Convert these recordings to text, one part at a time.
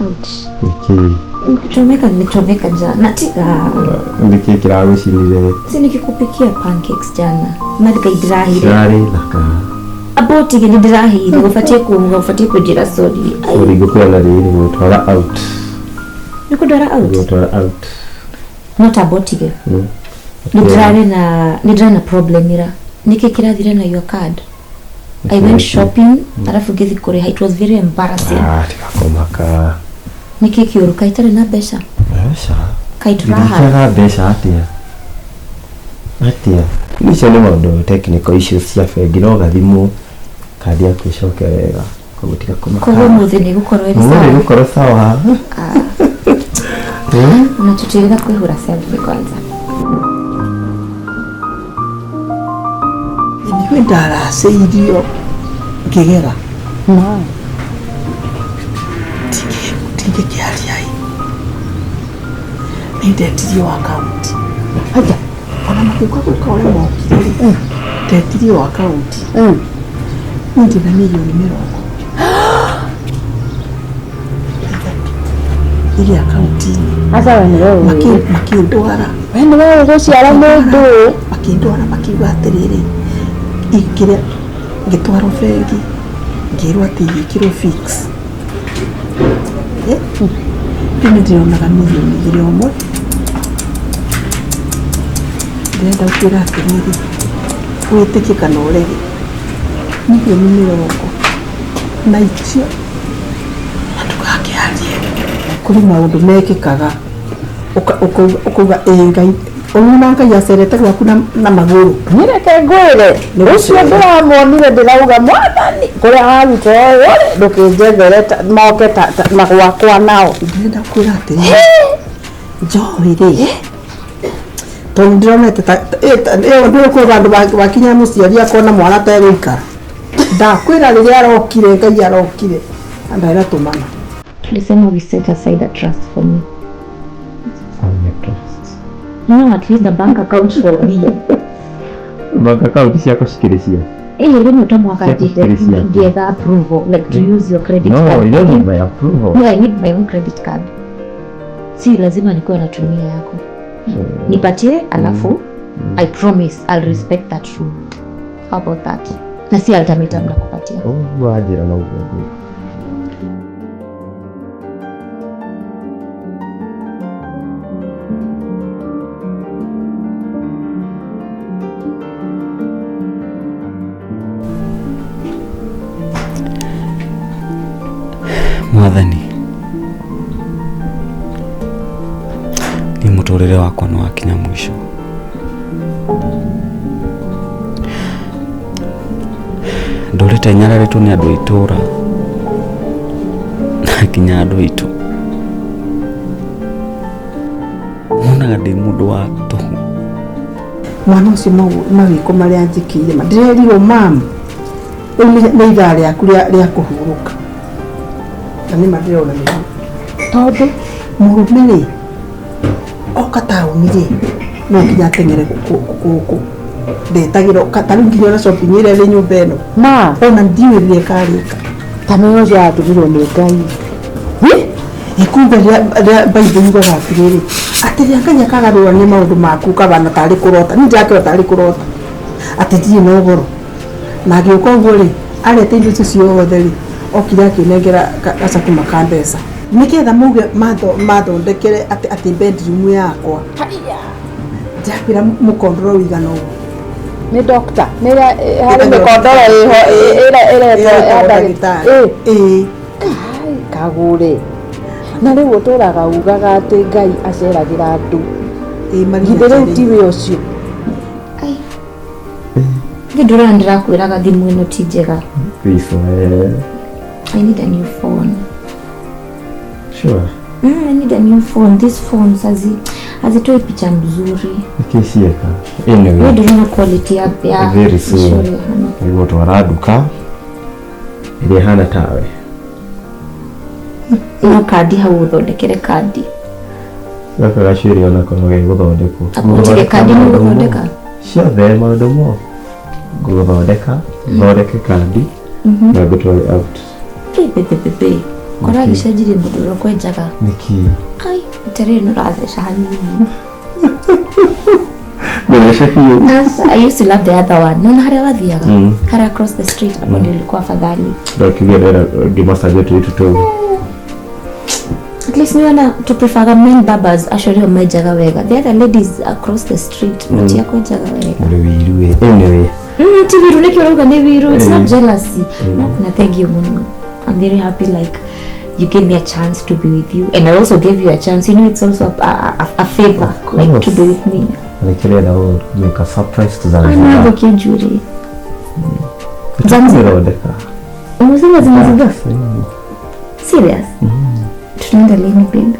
Ouch. Niki. Nichomeka jana. Tika. Niki kirago shinile. Si nikikupikia pancakes jana. Madika idrahire. Shari laka. Aboti gini idrahire. Ufatie kujira sodi. Sodi gukua na dini mutwara out. Nikudwara out? Mutwara out. Not aboti ge. Nidrare na problem ira. Niki kirathire na your card. I went shopping. Arafu githi kureha. It was very embarrassing. Tikakomaka. Niki kiuru kaitare na besha. Besha? Kaituraha. Ndikara besha atia. Nisho ni maundu technical issues cia bengi no gathimu kandi yaku icoke wega kugutika kumaka. Koguo muthi ni gukorwo iri sawa. Ni gukorwo sawa. Na tutirira kwihura selfie kwanza. Niwe ndaraceirio ngigera. No. Tinge kiariai. Nindetirio account. Haja. Ona makikwa gukore mokire. Ndetirio account. Ndi na milioni 20. Ile account. Asa wewe. Makindwara. Wewe guciara mundu. Makindwara makiuga atiriri. Ikire gitwaro bengi. Ngirwa ati ikiro fix. Ndine ndionaga milioni 1. Ndenda kwira atiriri. Witikika na urege. Milioni 20. Na icio atukakiarie. Kuri maundu mekikaga. Ukuga engai. Ona ngai acerete gwaku na maguru. Nireke ngwire. Ucio ndiramonire ndirauga mwathani. Kuria haruto ore ndukinjethereta moke magwakwa nao. Ndenda kwira ati. Njoire. Tondronete ndio kwa bandu bakinya muciari akona mwana ta guikara. Ndakwira riria arokire ngai arokire. Andaira tumana. Tulisema we set aside a trust for me. Trust. No, at least the bank account for me. Bank account ciako cikirisia. Lini utamwaka get approval, like to use your credit card. No, you don't need my approval. No, I need my own credit card. Si lazima nikuwe natumia yako. Nipatie alafu I promise I'll respect that rule. How about that? Na si ultimatum nakupatia. Wajira na ugongo. Mwathani, ni muturire wakwa no wakinya mwisho. Ndorete nyararetu ni andu itura na kinya andu itu. Monaga ndi mundu wa tuhu. Mwana ucio mawiko maria njikire ndirerirwo mam. Ni ithaa riaku ria kuhuruka. Ni madirona ni todo murumire oka taunire no kinya tengere kuku ndetagiro kataru nginya na shopping ile le nyumba eno ma ona ndiwe ile karika tameo ya tubiro ni ngai ikumbe ya baibu yugo gakiriri atiri akanya kagarura ni maundu maku kabana tari kurota ni ndake tari kurota atiri no goro na giuko ngore arete indu cio theri okira kinengera gacaku makambesa niketha muge mathondekere ati bedroom yakwa jakwira mukondoro wigana ugu Ni doctor ni hari mukondoro ira ndagitari Kagure na riu uturaga ugaga ati ngai aceragira andu githire tiwe ucio ai ngidura ndirakwiraga thimu ino ti njega. I need a new phone. Sure. I need a new phone. This phone hazitoi picha mzuri. Ikisieka. Anyway. Wewe ndio quality ya very soon. Ni watu waraduka. Ile hana tawe. No kadi hauthondekere kadi. Gaka gaciri ona kono ge guthondekwo. Akutire kadi ni guthondeka. Ciothe maundu mo. Guthondeka, thondeke kadi. Na gutware out. Pepe. kora gishajiri muduro kwenjaga niki ai tere no raze shahani I used to love the other one. No, hara wathiaga. Hara across the street hapo ndio ilikuwa afadhali. Ndio kigera gimasa yetu tutoe. At least niona to prefer the men barbers actually omejaga wega. The other ladies across the street but yako jaga wega. Ndio wiruwe. Anyway. Tiviru nekiroga ne wiru. It's not jealousy. No, thank you Mungu. I'm very happy like you gave me a chance to be with you and I also gave you a chance. You know it's also a favor like to be with me. Nikienda au make a surprise to Zanzibar. Ana boke juri. Zanzibar odeka. Umesema Zanzibar? Serious? Tunaenda lini babe?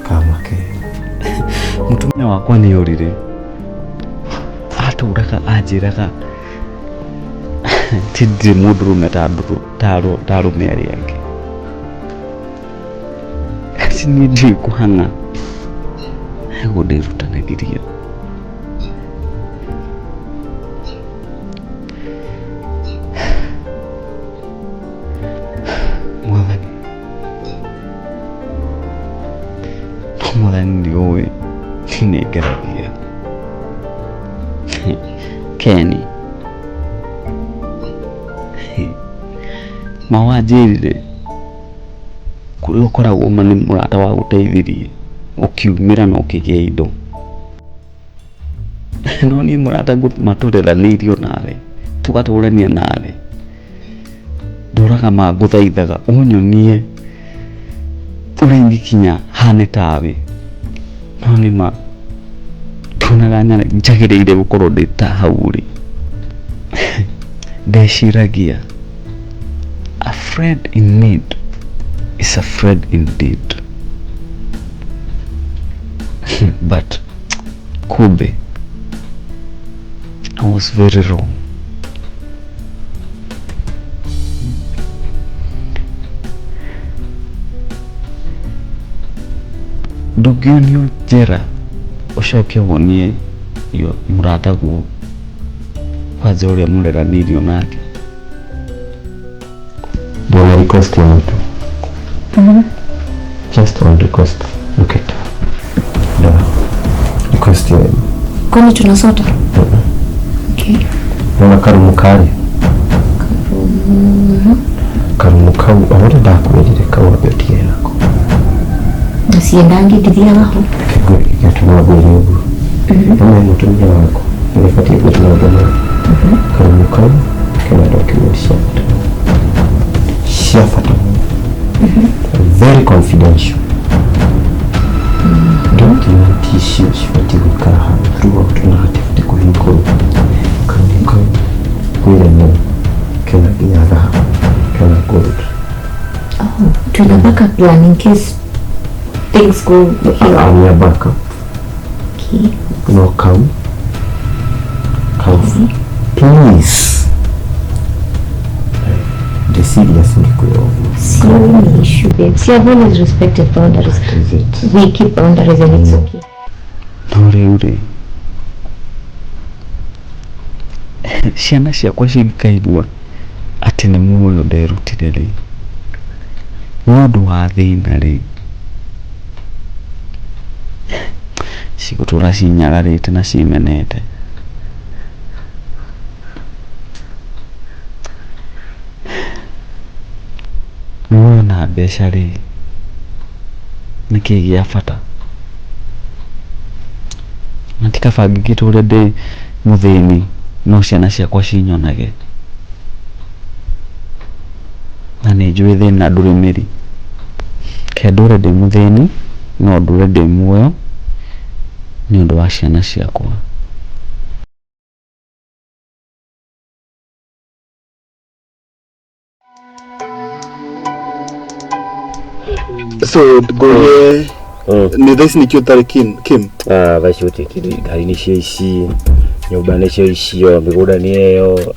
Kama ke. Mutumia wakwa ni yorire. Hata uraka ajiraga. Tidde mudru taro meri yake. Sini ndi kuhanga. Ego deruta nagiria. Ndio ninegeragia Kenny mawajirire kuri ukoragwo mani murata wa guteithirie ukiumira no kigie indo no ni murata matureranirio nawe tugaturania nawe nduraga maguthaithaga unyonie urengikinya hane tawe no ni ma tunaganya njagirire gukorwo ndita hauri ndeshiragia a friend in need is a friend indeed but kumbe I was very wrong. Ndugionio njera ucoke wonie iyo murata guo kwanza uria mureranirio nake Bwana request ya mtu. Just one request. Look at. No. Request ya. Kwani tunasota? Okay. Nona karumukari. Karumukau ahora ndakwirire kawa beti yako. Nasiendangi ndithiaga ho. Kagure gatuma bwerebu. Nona mutumia wako. Nifatie kutuna bwana. Karumukau kana document shot. Shafata. Very confidential. Document issues fatigu kaha throughout narrative ko hinko. Karumukau kwirene kana kinyaga kana gold. Oh, tuna backup plan in case things go here. I'm your backup. Okay. No, come. Please. The serious Silly issue, babe. See, I've always respected boundaries. Is it? We keep boundaries and it's okay. Uri ciana ciakwa cingikaigua ati ni muoyo nderutire ri nondu wa thina ri cigutura cinyagarite na cimenete muoyo na mbeca ri niki gia bata natikabangikite uria ndi muthini no ciana ciakwa cinyonage na nĩ njũĩ thĩna ndũrĩ mĩri ke ndũre ndĩ mũthĩni no ndũre ndĩ muoyo nĩ ũndũ wa ciana ciakwa. So goye ni thaici nikio tari Kim thaici utikiri ngari ni cio ici nyumba ni cio icio migunda ni eyo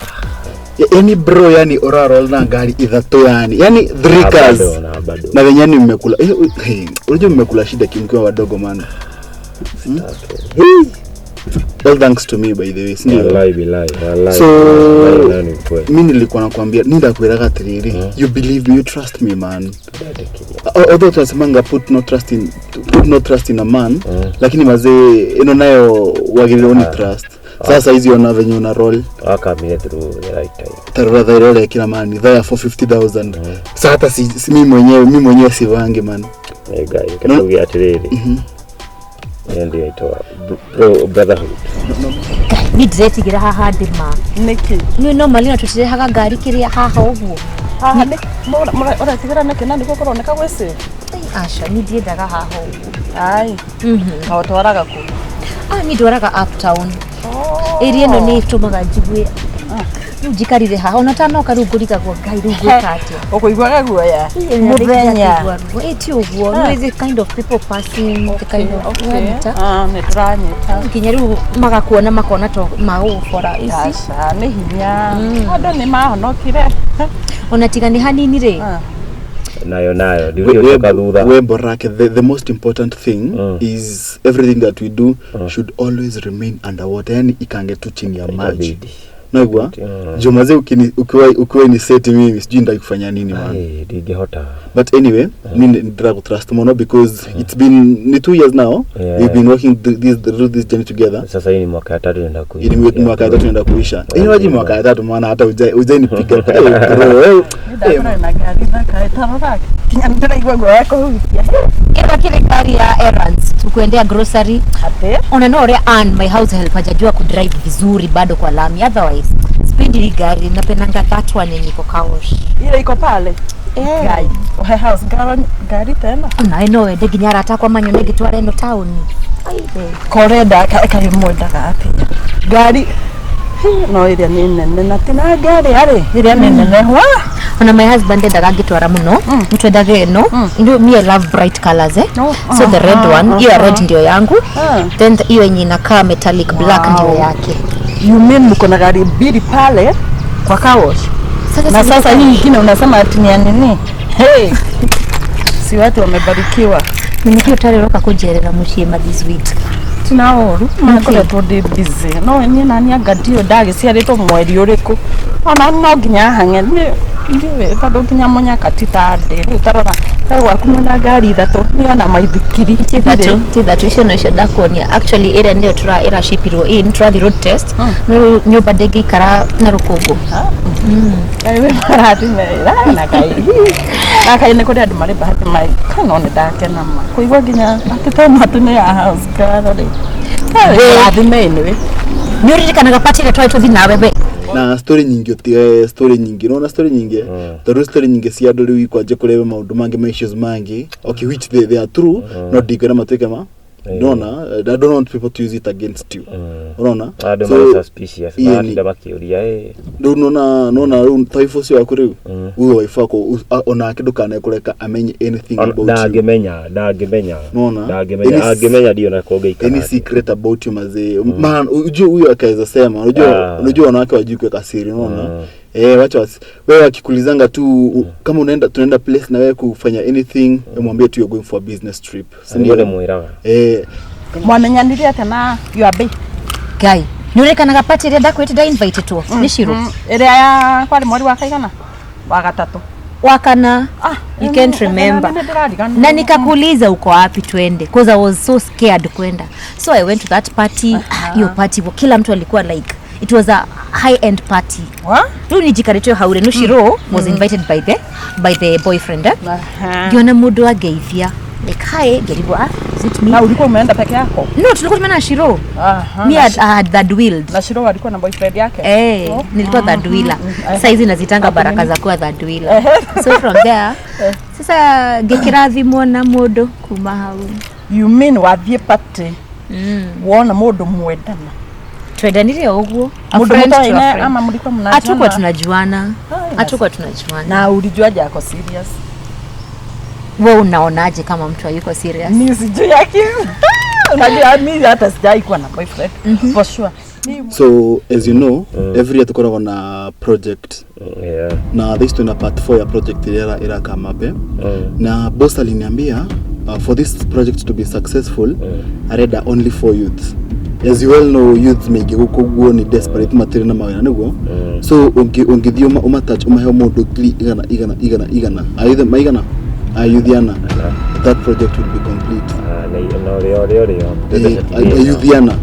yani bro yani oraro na ngari ithatu yani 3 cars na venyani mmekula unajua mmekula shida kimkiwa wadogo man. All thanks to me by the way. Wallahi. So mimi nilikuwa nakwambia nenda kuiraga tiriri. You believe me, you trust me man. although tunasemanga put no trust in a man, lakini mazee ino nayo wagiriro ni trust. Sasa hizi wana venye una roll akamile through the right time tarura ile kila mani there for 50,000. Sasa hata si mimi mwenyewe sivange man guy katogi atiriri ndio ito brotherhood ni dzetigira haha ndima niki ni no mali na tutire haga gari kiria haha uguo haha ni ora tigira nake nandi gukoroneka gwese asha ni ndiendaga haha uguo ai awatwaraga ku ni ndwaraga uptown area no ni tumaga njigwe njikarire haha ona tanoka rugurika gwa ngai rugukate ukuigwaga guoya muthenya eti uguo no the kind of people passing the kind of netranyita kinyaru magakuona makona to maufora isi asha ni hinya andu ni mahonokire ona tigani hanini ri nayo ndio kadura we borake the most important thing is everything that we do should always remain underwater, yani ikange tu chini ya maji naigwa jomaze ukiwa ni set mimi sijui ndai kufanya nini man digehota but anyway mimi ndira trust mono because it's been 2 years now we've been working this journey together. Sasa hii ni mwaka 3 nenda kuisha ni mwaka 3 nenda kuisha waji mwaka 3 maana hata uje nipiga bro na gari na kaetarora kinyandira igwango yako hukia eba kile gari ya errands tukuendea grocery ate ona no ore and my house help hajajua ku drive vizuri bado kwa lami otherwise speed ile gari napendanga that one yenye iko kaosh ile iko pale gai my house gari tena na ino ende ginyara atakwa manyone gitware no town koreda kai moda gati gari no ile nene na tena gari are ile nene wa ona my husband ndaga gitwara muno mtwendage no ndio me love bright colors so the red one hiyo red ndio yangu then hiyo yenye inakaa metallic black ndio yake. You mean mko na gari mbili pale kwa kaosh na sasa hii nyingine unasema ati ni nini? Hey, si watu wamebarikiwa. Nimekio tare roka kujerera mushima this week tunaoru makora to de busy no ni nani agadio dage si areto mweri uriku ona no ginya hange ndiwe bado ginya monya katita de utarora kwa kumuna gari thato ni ona maithikiri tithatu icio no cia kuonia actually ira ndio ira shipirwo in the road test no nyumba ndege ikara na rukungu aiwe marati na kai ne ko ndio mari bahati mai kana ne dake na ma kuigwa ginya atete matune ya house garare adimene nyori kana gapatire twaito thina bebe na story nyingi no story nyingi the story nyingi si adori wi kwaje kureba maundu mangi ma issues mangi okay which they are true not digana mateke ma Dona, I don't want people to use it against you. Unaona? So suspicious. Ndio bakiuria nona taifu sio akuriu. Uyo wifako ona kidu kana kureka amenye anything about you. Dagemenya. Dagemenya ndio nakogeika. Any secret about you maze. Man, unajua huyo akaweza sema. Unajua wanawake wajui kuweka siri, unaona? Wacha wewe akikulizanga tu kama tunaenda place na wewe kufanya anything, mwambie tu you're going for a business trip. Ndio muiraga. Mwananyaniria ata na you are big guy. Nure kana gapati ria ndakwitida invite tu. Ni shiru. Ria ya kwali mwari wa kaigana. Wa gatatu. Wakana you can't remember. Na nikakuuliza uko wapi twende because I was so scared kwenda. So I went to that party. Hiyo party kila mtu alikuwa like it was a high-end party. What? Runi jikareto haure no Shiro was invited by the boyfriend. Giona mudu ageithia. Like hi, geribu is it me? Na ulikuwa umeenda peke yako? No, tulikuwa tumeenda na Shiro. Me had third wheeled. Na Shiro alikuwa na boyfriend yake? Nilikuwa third wheeler. Sasa hizi nazitanga baraka za kuwa third wheeler. So from there, sasa gekirathi muona mudu kuma hau. You mean wathie party? Wona mudu mwendana. Twedanire oguo ama mlikuwa mnajuana? Hatukuwa tunajuana. Na ulijuaje ako serious? Wewe unaonaje kama mtu hayuko serious? Mimi sijui yake. Unajua mimi hata sijai kuwa na boyfriend for sure. So as you know, every year tuko na project. Na this tuna part 4 ya project ila kama hapo. Na boss aliniambia for this project to be successful, I read only 4 youths. As you well know, youths make go ni desperate material na mawena nego. So ungithio umatouch umahe mundu igana aithe maigana Ayuthiana. That project will be complete. Ayuthiana.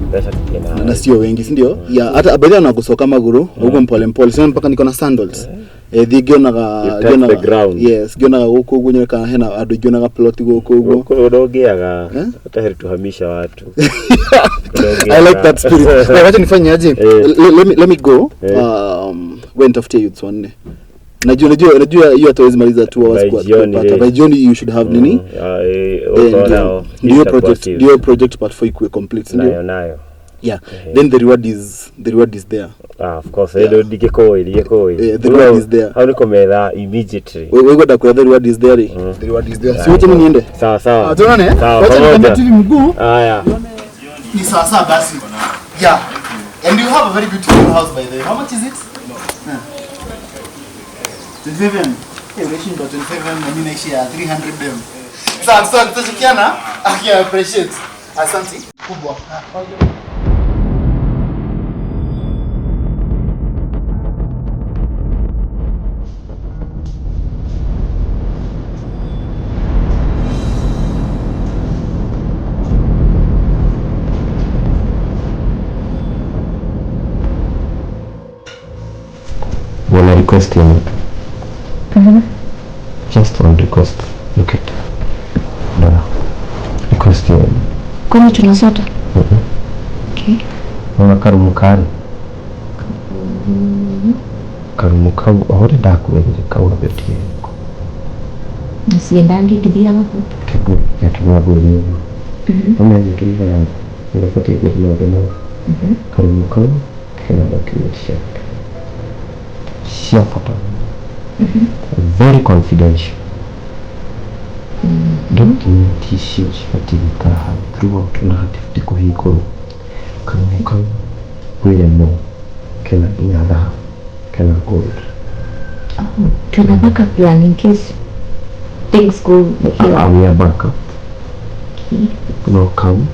Na sio wengi, si ndio? Ya hata abadha na kusoka maguru, huko mpole mpole. Sema mpaka niko na sandals. Gionaga ground. Yes, gionaga huko gunye kana hena adu gionaga plot huko huko. Udogeaga hata heri tuhamisha watu. I like that spirit. Wacha nifanye aje? Let me go. When tafute youths wanne. Najua hiyo hatuwezi maliza 2 hours kwa kupata. By Johnny you should have nini? Ndio project part 4 ikuwe complete, nayo. Yeah. Then the reward is there. Of course. The reward is there. How do you immediately? We got the reward is there. The reward is there. Si wote niende. Sawa. Tunaone? Wacha niende tu mguu. Haya. Ni sawa basi. Yeah. And you have a very beautiful house by the way. How much is it? 27. Relation to 27 na mimi naishi ya 300 dem. Sasa tutashikiana. I appreciate. Asante. Kubwa. Wanna request him? Just one request. Look at. No. Request him. Kwani tunasota? Okay. Wana karumukari. Karumukau ahore dakuweze kaura betie. Nasiendangi kibia hapo. Kagure yatumwa bure. Kama kitu yangu. Nilipata hiyo ndio. Karumukau kana documentation. Share photo. Very confidential. Documentation shatika throughout na hati Kihiko. Kamuka wewe no. Kena inada. Kena gold. Tunataka plan in case things go here. We are backup. Okay. No come.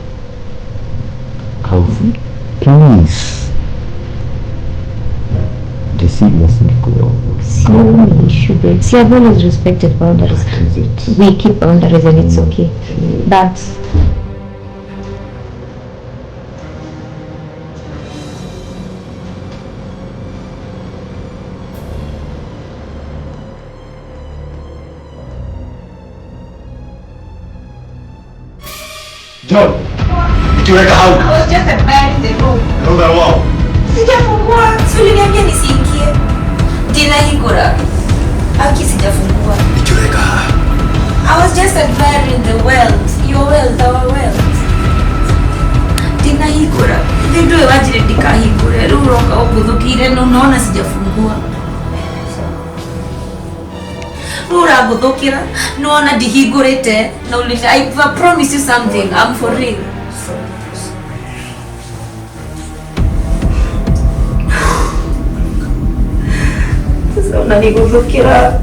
Please. The seriousness no issue, babe. See, I've always respected boundaries. We keep boundaries and it's okay. That's John, did you wake up? I was just admiring the room. Know that well. Sijafungua, uliniambia nisiingie. Dina Higura. Aki sijafungua. Did you wake up? I was just admiring the wealth. Your wealth, our wealth. Dina Higura. Ndio wajire dika Higura. Ruroka ubudhukire no unaona sijafungua. Rura budhukira no ona dihigurete na ulini. I promise you something. I'm for real. Unaniguzukira.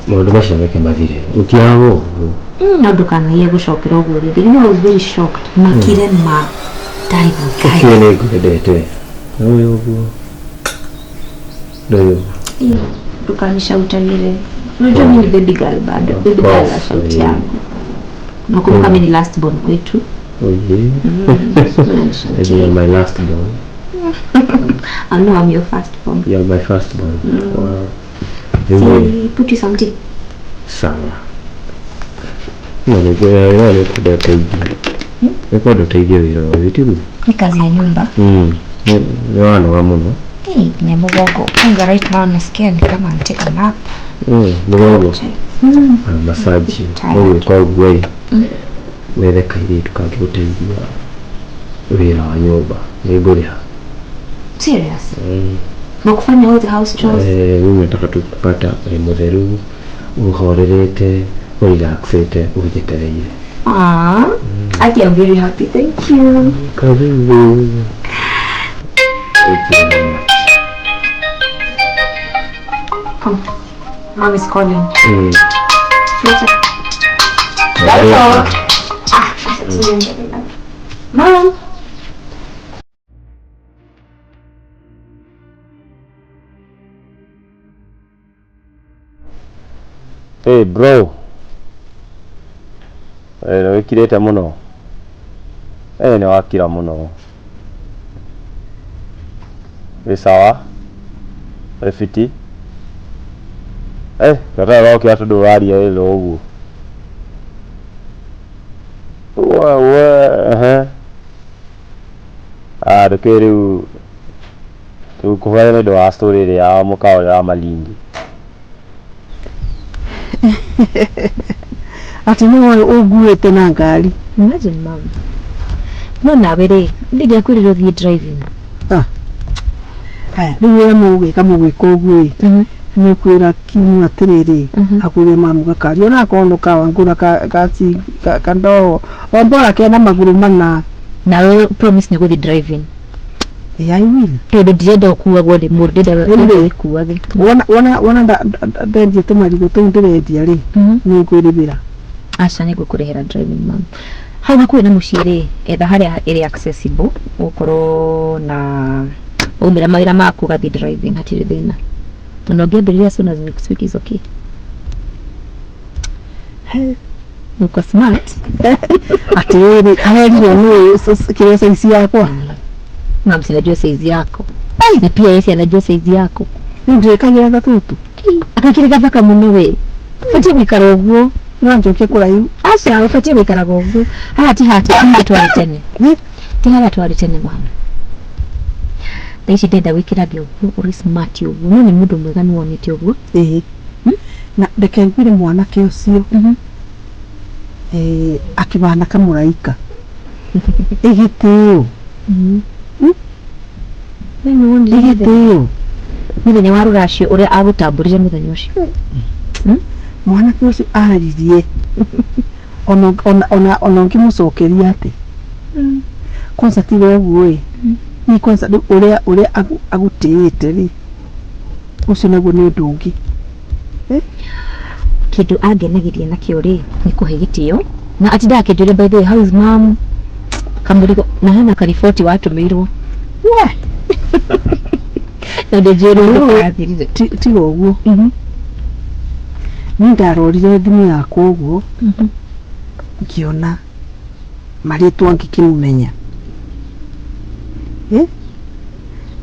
Maundu macio meke mathire utiago no ndukana ye gucokera uguo rindi. You know, I was very shocked. Makire ma taibu kai ne ngwendete uyu uguo ndio tukanisha utagire. Unajua mimi ni baby girl bado. Baby girl la sauti yangu. Nakumbuka mimi ni last born kwetu. Oh yeah. You're my last born. I know I'm your first born. You're my first born. Wow. See, put you something. Sawa. Ndio kuda taigi. Eko ndo taigi wiro vitu. Ni kazi ya nyumba. Ni wana wa muno. Ni mgongo. Anga right now nasikia ni kama nataka nap. Mgongo. Massage. Wewe kwa uwe. Wewe kaidi tukagutaidia. Wira wa nyumba. Ni bure. Serious? na kufanya all the house chores. Wewe unataka tupata mutheru uhorerete relaxete ujetereire. I'm very happy. Thank you. Karibu. Oh, Mom is calling. Mom. Hey bro. Wikirete muno. Ni wakira muno. Wi sawa? Fiti? Kata roki atudu waria ilo ugu. Rukiriu tukuhana ndo wa story ya mukao ya Malindi. Ati niwe uguete na ngari. Imagine mom. No na bere ndiga kwiriro thi driving. Haya, niwe muwe kama gwikoguye. Ni kwira kimu atiriri akure mamu gakari ona kondo kawangura kasi kando ombora kena maguru mana na we promise ni guthi driving. I will. Todo dienda kuwa gole murdida kuwa ge. Wana ndenje tumarigo tundiredia ri ni kwiribira. Acha ni gukurehera driving mom. Hauna kwina mushire etha haria iri accessible ukoro na umira mawira maku gathi driving hatiri thina. Tunaongeabiria as soon as next week is okay. Uko smart. Ati wewe hayo ni kile size yako. Mama sinajua size yako. Na pia yeye anajua size yako. Ndio kanyera tutu. Akakireka paka muno we. Fatie mikarogo. Njoke kula hiyo. Asa fatie mikarago. Hati twari tene. Tingala twari tene mwana. Taishi denda wikirage ugu uri smart ugu no ni mundu mwega ni wonete ugu na ndeke ngwire mwanake ucio akibana kamuraika igitio nani wondi igitio mithenya wa ruracio uria agutamburire muthenya ucio mwanake ucio aririe ona ngimucokeria ati kwanza tiwe uguo ni kwanza uria agutite ri ucio naguo ni undu ungi kindu angenagiria nakio ri ni kuhe gitio na ati ndakinjure by the way how is mom kamurigo na hana karifoti watumirwo na ndejero kathirire tigo uguo ni ndarorire thimu yakwa uguo ngiona maritwa ngikimumenya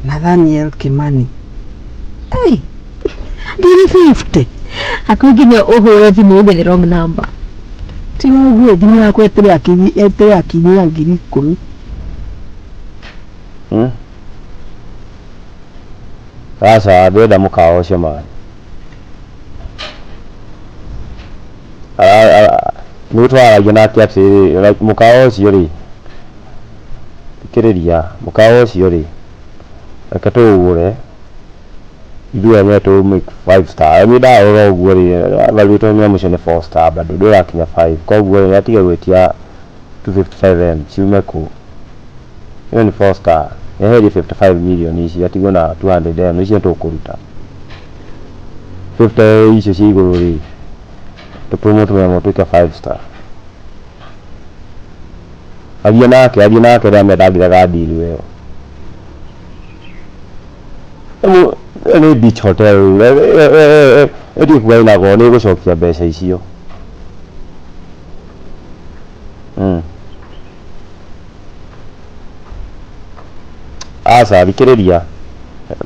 Nathaniel Kimani. Diri 50. Hakuginya uhure thimu ube the wrong number. Tiwa ugue thimu yakwa etere akinyi ya ngiri 10. Sasa ndenda mukao ucio mani. Nutwaragia nake ati mukao ucio ri kiriria mukao ucio ri reke tuugure ithuĩ nye tu make 5 star mi ndarora ũguo ri value mia mucio ni 4 star bado ndurakinya 5 koguo ri atige gwitia 255m ciume ku hiyo ni 4 star heri 55 million ici atigwo na 200m icio tukuruta 50 icio ci iguru ri tu promote mwe tuika 5 star Abia nake ria medagiraga deal weo. Ni beach hotel. Edi kuwaina go ni gucokia mbeca icio. Asa thikiriria.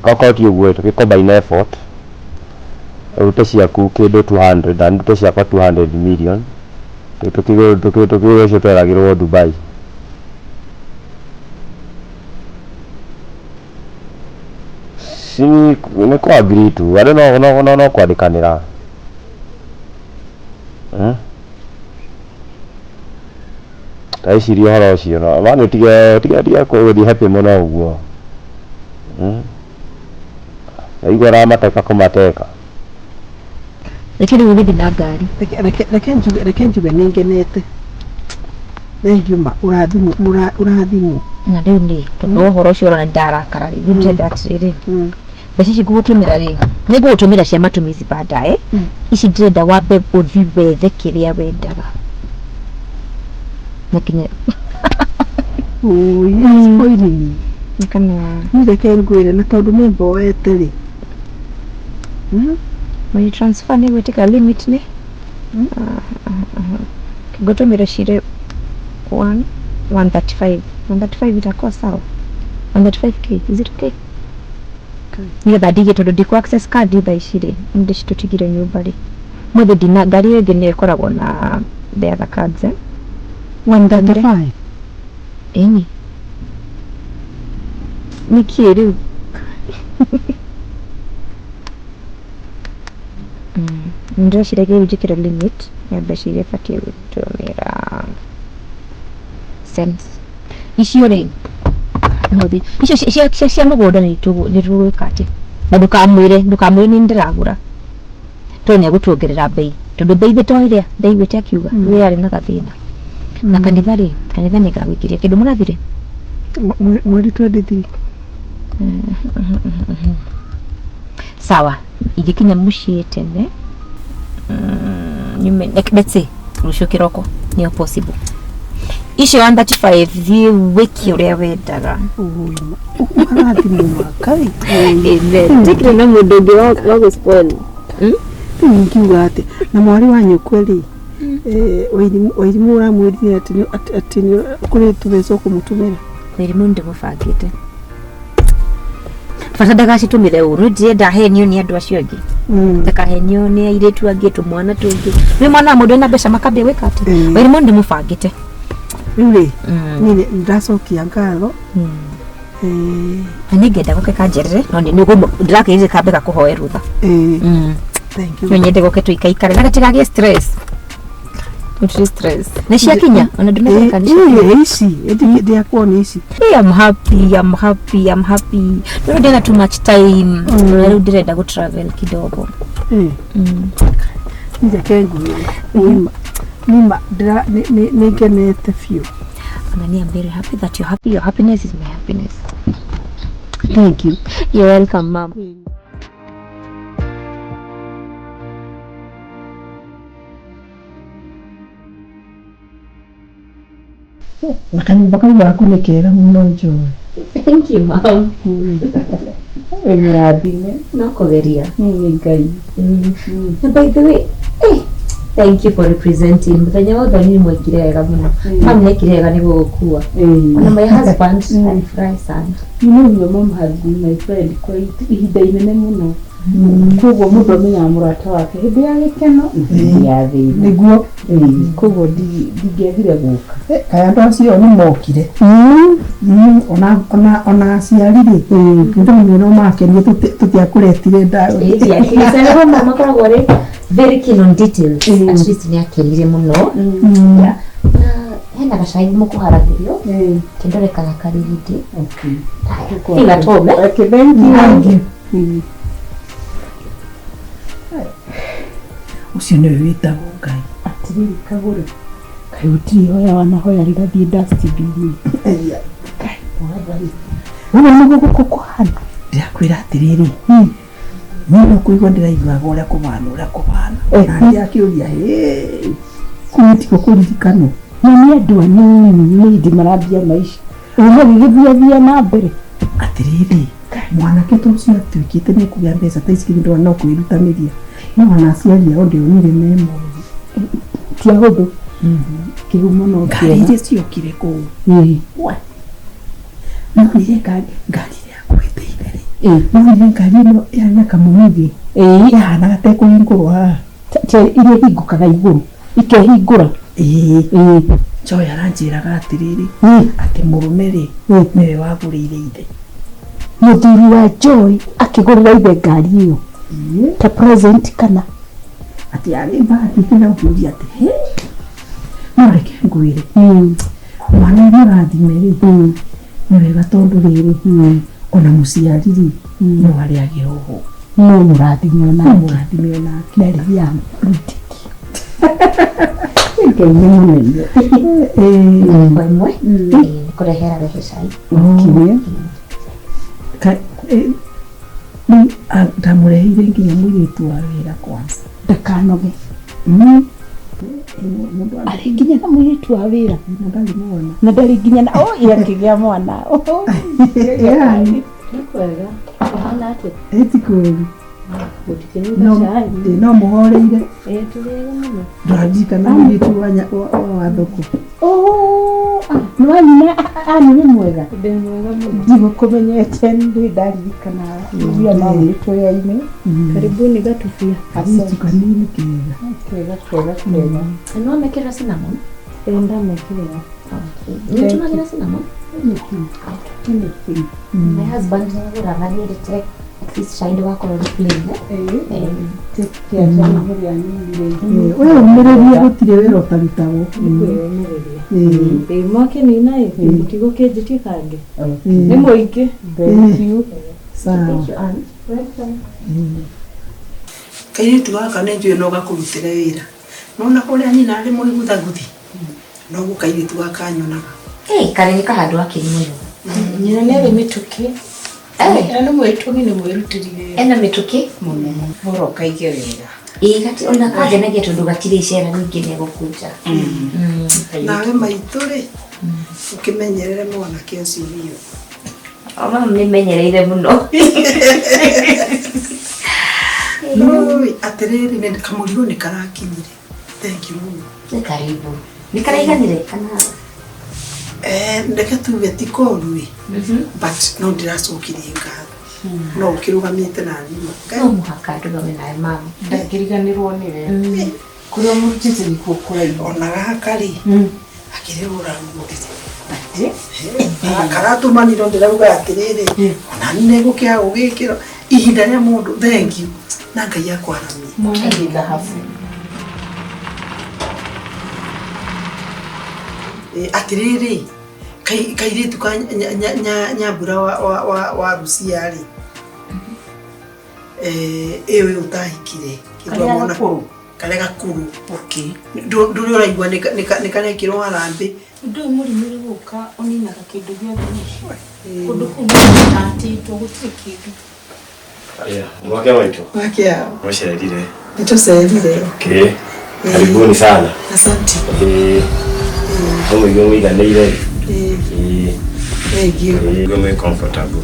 Kokoti uguo tukicombine effort. Rute ciaku kindu 200 na rute ciakwa 200 million. Tukigo tweragirwo Dubai. Sini ni kwa agree tu. I don't know no kwandikanira. Taicirio horo ucio no. Vani tiga ko di happy muno uguo. igwa ramateka kumateka lakini wewe na ngari reke njuge ningenete nengiuma urathimu na riu ni tondu horo ucio urona ndarakara ri ndenda atiriri basi cigutumira ri nigutumira cia matumizi baadaye ici ndenda wambe uthi wethe kiria wendaga nakinya spoiling kana nireke ngwire na tondu ni mboete ri my transfer ni gwitika limit ni kigotomira cire 135 itakuwa sawa 135k is it okay nigetha ndige tondu ndikwa access card thaa ici ri ndicitutigire nyumba ri mwethe ndina ngari ingi ni ikoragwo na the other cards 135 eni niki riu ndio cirege ujikira limit ya mbeca iria batie gutumira cents icio ri nothi icio cia mugunda ni tugwika ati na ndukamwire ni ndiragura to ni agutuongerera bei tondu bei thitoiria ndaiguite akiuga we ari na gathina na kanitha ni gagwikiria kindu murathire mweri 23 sawa igikinya mucii tene let's say rucio kiroko ni possible icio 135 thi wiki uria wendaga marathimo makai tikire na mundu ngi wa guspoil ngiuga ati na mwari wanyu kweli wairimu uramwirire ati kuri tubeco kumutumira wairimu ndimubangite bata ndagacitumire uru ndienda henio ni andu acio angi ndakahenio ni airetu angi tumwana tungi ni mwana mundu na mbeca makambia gwika ati wairimu ndimubangite riu ni ndacokia ngatho ani ngenda guke kanjerere no ni niguo ndirakirize kambe gakuhoe rutha thank you nyende guke tuikaikare na gatigagie stress ni ciakinya ona nduneka kanisa ici ndia kuona ici I'm happy no ndena too much time riu ndirenda go travel kidogo nje kengu nima ningenete few and I'm very happy that you're happy. Your happiness is my happiness. Thank you. You're welcome, mom. Nakanyumba kau gaku nĩ kega mũno Joy. Thank you, mom. Wĩmũrathime no kugeria Ngai. By the way, thank you for representing. Muthenya wothe ni mwekire wega muno. Mom nekire wega ni gukua. Na my husband alifurahi sana. You know your mom has been my friend quite ihinda inene muno. Koguo mũndũ amenya mũrata wake hĩndĩ ya gĩkeno ya thĩna nĩguo koguo ndingĩagire gũka kaya andũ acio nĩ mokire ona aciari rĩ nĩndĩmenya no makenie tũtiakũretire ndawa nĩguo mama koragwo rĩ very keen on details. At least nĩ akenire mũno hena gacai mũkũharagĩrio kĩndorekana kaririti ila tome thank you ucio nĩwe wĩtagwo Ngai atirĩrĩ Kagũre Ngai gũtirĩ hoya wanahoya rĩgathiĩ dustbin Ngai mwathani ũguo nĩguo gũkũ kũhana ndĩrakwĩra atĩrĩrĩ niĩ kũigua ndĩraiguaga ũrĩa kũbana na ndĩrakĩũria kũmĩtiko kũririkanwo na nĩ andũ anini nĩ marambia maica ũgagĩgĩthiathia na mbere atĩrĩrĩ mwanake ta ũcio atuĩkĩte nĩ kũgĩa mbeca ta ici kĩndũ no kwĩrutanĩria no ona aciari ao ndĩonire me moru ti ahũthũ kĩhumo no kĩega iria ciokire kũu nonire ngari rĩa kwĩteithĩrĩ nonire ngari ĩno ĩranya kamũmithĩ ĩhanaga tekũhingũrwo haha iria hingũkaga igũrũ ikehingũra Joy aranjĩraga atĩrĩrĩ atĩ mũrũme rĩ nĩwe wagũrĩire ithe mũthuri wa Joy akĩgũrĩra ithe ngari ĩyo ta present kana ati ari bahati tena kuuria ati no reke ngwire mwana mũrathime nĩ wega tondu rĩrĩ ona mũciari no arĩ agĩroho no murathimwo na kĩarĩ ya Ngai nĩ mũnene. Imwe kũrehera rehe cai. Ndamũreheire nginya mũirĩtu wa wĩra kwanza ndakanoge. Arĩ nginya na mũirĩtu wa wĩra na ndarĩ nginya na akĩgĩa mwana. Yani Nĩ kwega. Ũhana atĩa? eti kweli Gũtikĩnyuga no mũhoreire tũrĩega mũno. ndũraririkana mũirĩtu wa thoko nĩ wanyina nĩ mwega. Ndĩ mwega mũno. Ndigũkũmenyete nĩ ndaririkana iria mawĩtwo yaine. Karibuni gatubia. Kabitu kanini kega. Kwega. No mekĩra cinnamon? Ndamekĩra. Nĩũtũmagĩra cinnamon? My husband nĩagũranagĩrĩte cai ndũgakorwo nĩ plain. Wewe ũmĩrĩrie gũtirĩ wĩra ũtarutagwo. Mwake nĩ naĩ mũtigo kĩnjĩtie kangĩ. Nĩ mũingĩ. Thank you. Sawa. Kairĩtu gaka nĩ njũĩ no gakũrutĩre wĩra. Nona kũrĩa nyina arĩ mũiguthaguthi. No gũkairĩtu gaka nyonaga. Karĩ nĩ kahandũ akĩrĩ mũno. Nyina nĩarĩ mĩtũkĩ. Nĩ mwĩtũmi nĩ mwĩrutĩri wĩra. Ena mĩtũkĩ Mũno. Bora ũkaige wĩra. Gati ona kagenagia tondũ gatirĩ icera ningĩ nĩegũkũnja. Nawe maitũ-rĩ ũkĩmenyerere mwanake ũcio biũ. Mama nĩmenyereire mũno. Atĩrĩrĩ nĩ kamũrigo nĩ karakinyire. Thank you mũno. Nĩ karibu. Nĩ karaiganire kana? Ndeke tuge ti koru but no ndĩracokirie ngatho. No ũkĩrũgamĩte na niĩ. No mũhaka ndũgame nawe mama. Ndangĩriganĩrwo nĩ we. Kũrĩa mũrutĩte nĩkuo kũraihu. Ona gaka-rĩ akĩrĩhũra nguo. Karatũmanirwo ndĩrauga atĩrĩrĩ ona niĩ nĩngũkĩaga gũgĩkĩra ihinda rĩa mũndũ. Thank you. Na Ngai akwaramie. Mwana nĩ thahabu. Atĩrĩrĩ kairĩtu ka Nyambura wa Rucia-rĩ ĩwe ũtahikire karĩa gakũrũ ndũrĩ ũraigua nĩ karekĩrwo harambĩ. Ũndũ ũyũ mũrimũ rĩ gũka ũninaga kĩndũ gĩothe mũciĩ. Kũndũ kũu nĩgũtatĩtwo gũtirĩ kĩndũ. Mwake waitu. Mwakea. Mwacerire. Nĩtũcerire. Okay. Karibuni sana. Asante. Kama hiyo mwiganĩire. Thank you. You're comfortable.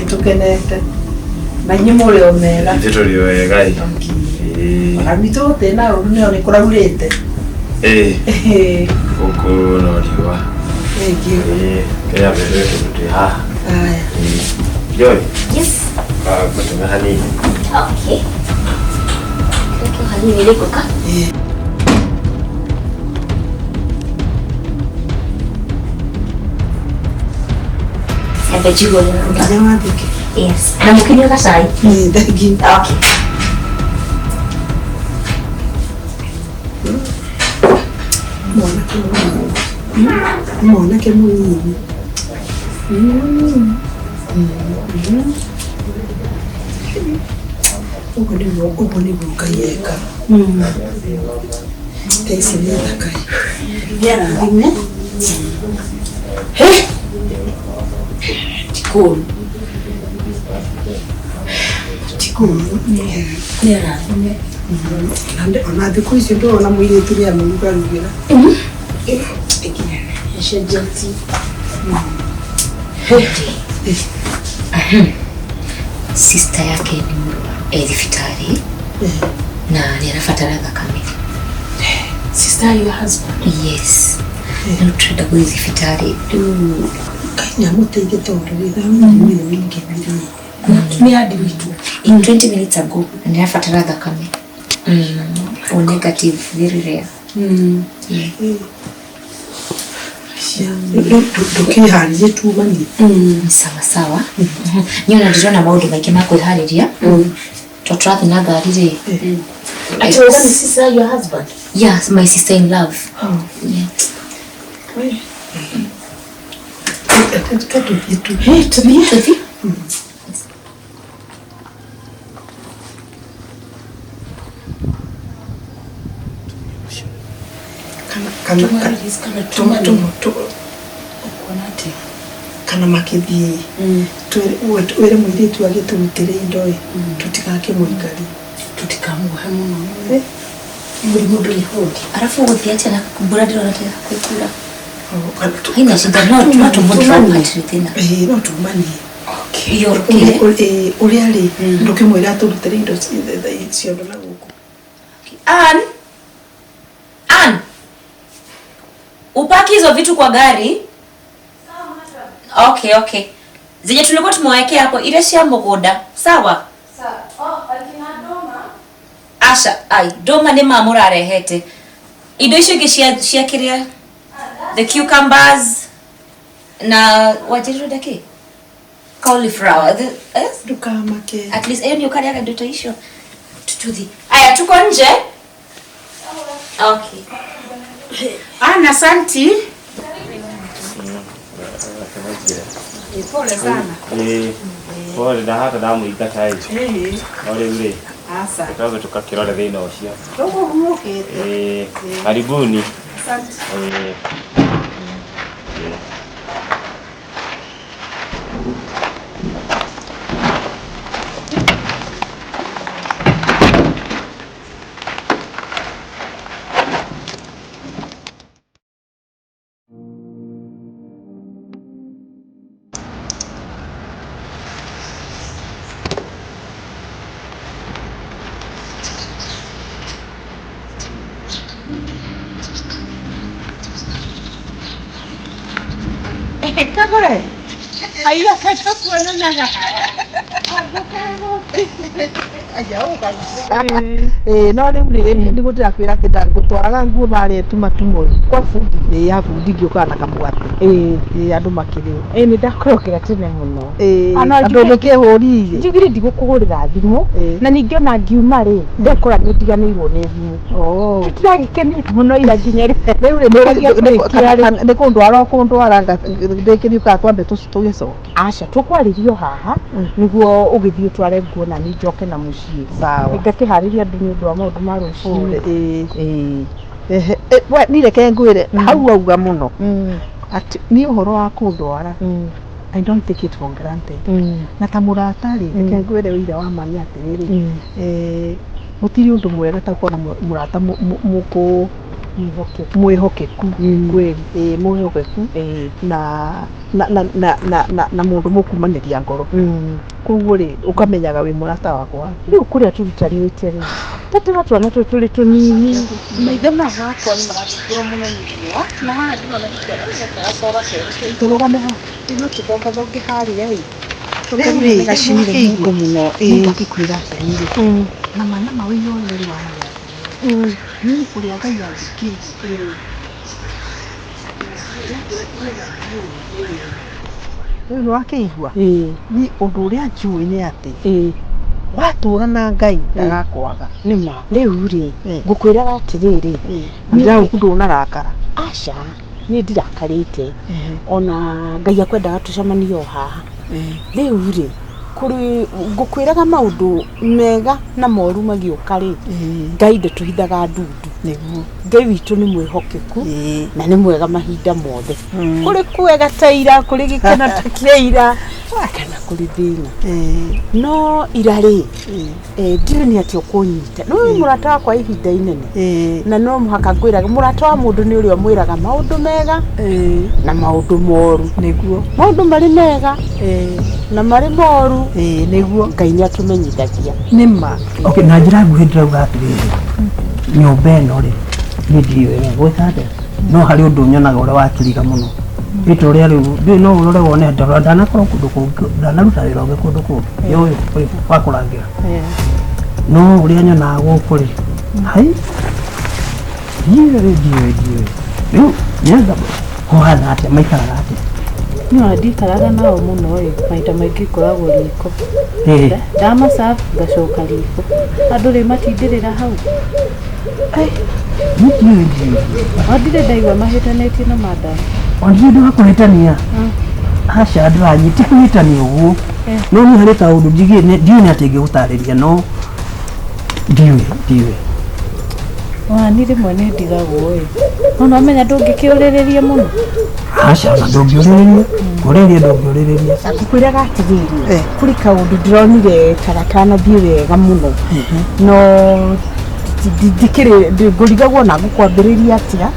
Tukenete. Na nyumũrĩ o mega. Tũrĩ wega. Amitũ tena ũrũnĩ nĩ kũraurĩte. Gũkũ no riũa. Thank you. Kaya mbere tũtĩ haha. Aya. Joy. Yes. Kutumia hanini. Okay. Kiko hanini likuka. Ebe jigo na Jamaa dike. yes. Na mkinywa kasai. Thank you. Okay. Mwanake mũnini. Ũguo nĩguo Ngai eka. Taici nĩ thaka. Nĩarathime. Tikũru. Nĩarathime. Ona thikũ ici ndũrona mũirĩtu nĩ amũrugarugĩra. Echenjeti. Sister yake ni thibitarĩ na nĩ arabatara thakame. Sister, your husband? Yes. Nĩ tũrenda gũthiĩ thibitarĩ. Ngai nĩamũteithie tondũ wĩra mĩrimũ mĩingĩ mĩrĩ. Nĩ hadi witũ. In 20 minutes ago nĩ arabatara thakame. O negative, very rare. Ndũkĩharĩrie tumanie. Sawa sawa. Niĩ ona ndĩrona maũndũ maingĩ ma kwĩharĩria. To tũrathiĩ na ngari rĩ. Ati wewe ni sister, your husband? Yes, my sister in love. Yeah. Tuthie. kana makithii were mwiritu agiturutire indo tutigake muikari tutikamuhe muno murimu ndurihudi arafu guthiatia na kumbura ndirona tena kwikura haina shida no tumudropatire tena no tumani okay uria ri ndukimwira turutire indo ciondo na guku Ann upaki hizo vitu kwa gari. Okay. Zenye tulikuwa tumewekea hapo ile cia mugoda. Sawa? Akina Doma. Asha, Doma ni mamura arehete. Indo icio ingi cia kiria the cucumbers na wajiro dake cauliflower. Dukamake. At least ni ukariaga ndoto hizo. Tututhi. Aya tuko nje. Okay. Ana santi. Pole sana. Pole na hata damu ikatai. Ole ule. Asa. Tutawe tukakirora thina ucio. Tugumuke. Karibuni. Asante. Kagure. Ayah kata puan naga. No ni gutira kwira kida gutwara nguo bare tumatumo kwa fundi ya fundi gioka na kamwate andu makiri Ni ndakorokera tene muno. Andu nike huri Njugire ndigukugurira thimu na ningi ona ngiuma ri ndekora ni ndiganirwo ni thimu. Ndiragikenete muno ira nginya ni kundwara ndikiriuka twambe tugicoke. Aca tukwaririo haha niguo ugithii utware nguo na ni njoke na mucii. Sawa. Ngakihariria ndu ni undu wa maundu ma rucio. Nireke ngwire hau auga muno ati ni uhoro wa kundwara. I don't take it for granted. Na tamurata ri reke ngwire wira wa mani atiriri mutiri undu mwega ta kuona murata muko mwihokeku kweli mwihokeku na mundu mukumaniria ngoro koguo ri ukamenyaga wi murata wakwa riu kuria turutaniite ri tatu watu wana tuli tunini maithe magakwa ni magatukira muno niwa na hana ndona nikara sora ke turugame ha ino tukonga thonge haria ri tukiri gacire mungu muno ngakikwira atiri na mana mawiyo ri wa ni kuria ngai athikire riu wakeigua ni undu uria njui ni ati watura na ngai ndagakwaga nima riu ri ngukwiraga atiriri njau ndunarakara. Aca ni ndirakarite ona ngai akwendaga tucemanie o haha riu ri kuri ngukwiraga maundu mega na moru magiuka ri ngai ndetuhithaga ndundu niguo ngai witu ni mwihokeku na ni mwega mahinda mothe kuri kwega taira kuri gikena takira kana kuri thina no irari ndire ni ati ukunyita no murata kwa ihinda inene na no muhaka ngwiraga murata wa mundu ni uri omwiraga maundu mega na maundu moru niguo maundu mari mega na mari moru niguo ngai ni atumenyithagia nima okay na njira nguhi ndirauga atiriri nyumba ino ri ni ndiwe gwicande no hari undu nyonaga uri wakiriga muno itu ria riu ndi no urore wone ndana korwo kundu kungi ndanaruta wira ungi kundu kungi yoyo wakurangira no uria nyonaga guku ri hai ndiwe riu nyenda kuhana atia maikaraga atia no ndikaraga nao muno maita maingi koragwo riko ndamasafu ngacoka riko andu ri matindirira hau ndire ndaigua mahĩtanĩtie na madam ondiĩ ndĩrakuhĩtania aca ndĩranyiti kũhĩtania ũguo no ni harĩ kaũndũ ndiũĩ atĩ ingĩgũtarĩria no ndiũĩ ni rĩmwe nĩ ndigagwo no menya ndũngĩkĩũrĩrĩria mũno aca ndũngĩũrĩrĩria ũrĩrĩa ndũngĩũrĩrĩria ngũkwĩra gatigĩrĩ kũrĩ kaũndũ ndĩronire gatanathiĩ wega mũno no ngũrigagwo na ngũkwambĩrĩria atĩa